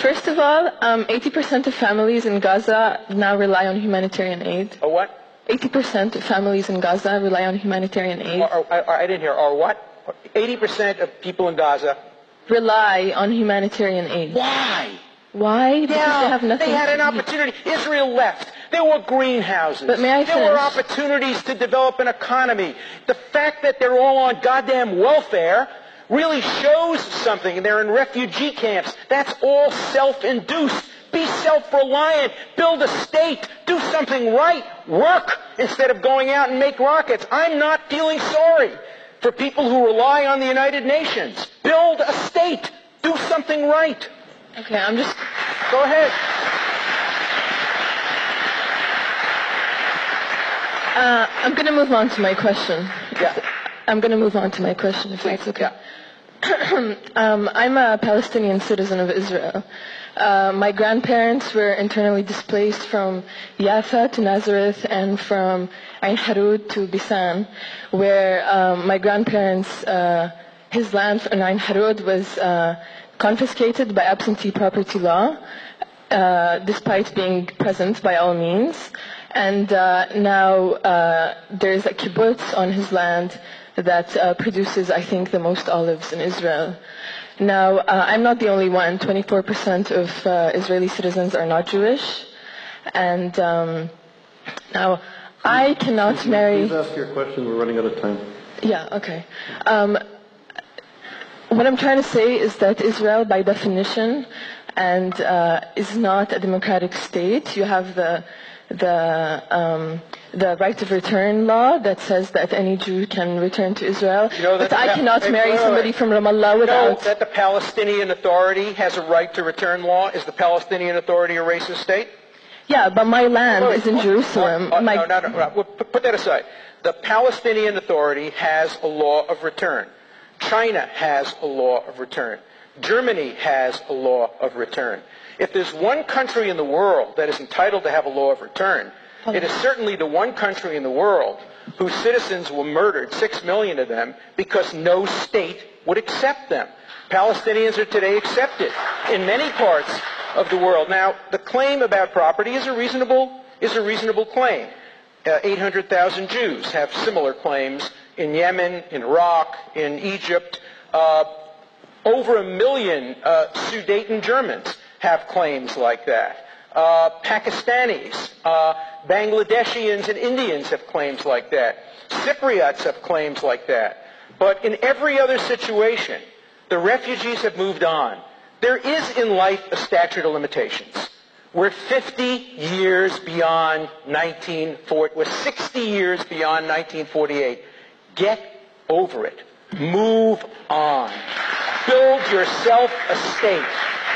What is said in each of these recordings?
First of all, 80% of families in Gaza now rely on humanitarian aid. A what? 80% of families in Gaza rely on humanitarian aid. I didn't hear. Or what? 80% of people in Gaza rely on humanitarian aid. Why? Why? Because they have nothing. They had an opportunity. Israel left. There were greenhouses. But may I finish? There were opportunities to develop an economy. The fact that they're all on goddamn welfare really shows something. They're in refugee camps. That's all self-induced. Be self-reliant. Build a state. Do something right. Work instead of going out and make rockets. I'm not feeling sorry for people who rely on the United Nations. Build a state. Do something right. Okay, I'm just... Go ahead. I'm going to move on to my question. Yeah. I'm going to move on to my question, if that's okay. Yeah. I'm a Palestinian citizen of Israel. My grandparents were internally displaced from Jaffa to Nazareth and from Ain Harud to Bisan, where my grandparents, his land in Ain Harud was confiscated by absentee property law, despite being present by all means. And now there's a kibbutz on his land that produces, I think, the most olives in Israel. Now, I'm not the only one. 24% of Israeli citizens are not Jewish. And now, I cannot marry... Please ask your question. We're running out of time. Yeah, okay. What I'm trying to say is that Israel, by definition, and is not a democratic state. You have the right of return law that says that any Jew can return to Israel. You know, but I cannot marry somebody from Ramallah without... You know that the Palestinian Authority has a right to return law? Is the Palestinian Authority a racist state? Yeah, but my land is in Jerusalem. No. Put that aside. The Palestinian Authority has a law of return. China has a law of return. Germany has a law of return. If there's one country in the world that is entitled to have a law of return, it is certainly the one country in the world whose citizens were murdered, 6 million of them, because no state would accept them. Palestinians are today accepted in many parts of the world. Now, the claim about property is a reasonable claim. 800,000 Jews have similar claims in Yemen, in Iraq, in Egypt. Over 1 million Sudeten Germans have claims like that. Pakistanis, Bangladeshians and Indians have claims like that. Cypriots have claims like that. But in every other situation, the refugees have moved on. There is in life a statute of limitations. We're 50 years beyond 1940. We're 60 years beyond 1948. Get over it. Move on. Build yourself a state.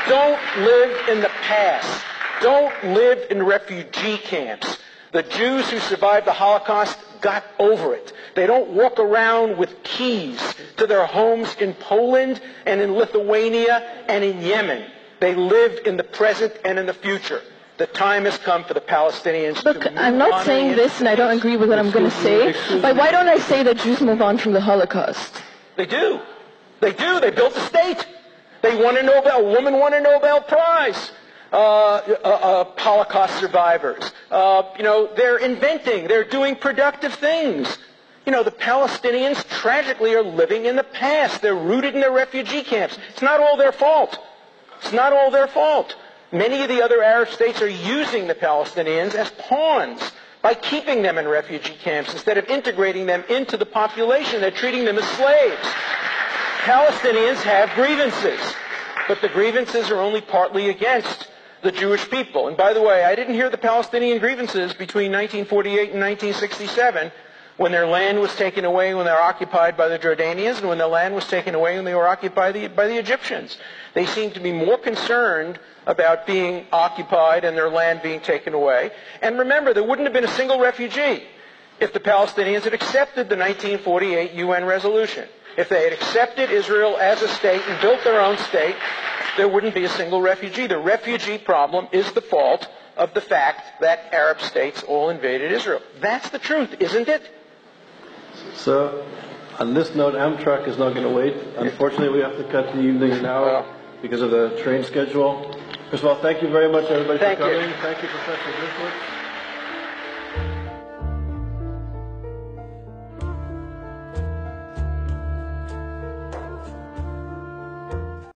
Don't live in the past. Don't live in refugee camps. The Jews who survived the Holocaust got over it. They don't walk around with keys to their homes in Poland and in Lithuania and in Yemen. They live in the present and in the future. The time has come for the Palestinians to move on. Look, I'm not saying this, and I don't agree with what I'm going to say. But why don't I say that Jews move on from the Holocaust? They do. They do. They built a state. They won a woman won a Nobel Prize. Holocaust survivors. They're inventing. They're doing productive things. The Palestinians tragically are living in the past. They're rooted in their refugee camps. It's not all their fault. It's not all their fault. Many of the other Arab states are using the Palestinians as pawns by keeping them in refugee camps instead of integrating them into the population. They're treating them as slaves. Palestinians have grievances, but the grievances are only partly against the Jewish people. And by the way, I didn't hear the Palestinian grievances between 1948 and 1967 when their land was taken away when they were occupied by the Jordanians and when their land was taken away when they were occupied by the Egyptians. They seem to be more concerned about being occupied and their land being taken away. And remember, there wouldn't have been a single refugee if the Palestinians had accepted the 1948 UN resolution. If they had accepted Israel as a state and built their own state, there wouldn't be a single refugee. The refugee problem is the fault of the fact that Arab states all invaded Israel. That's the truth, isn't it? So, on this note, Amtrak is not going to wait. Unfortunately, we have to cut the evening now because of the train schedule. First of all, thank you very much, everybody, Thank for you. coming. Thank you, Professor Griffith.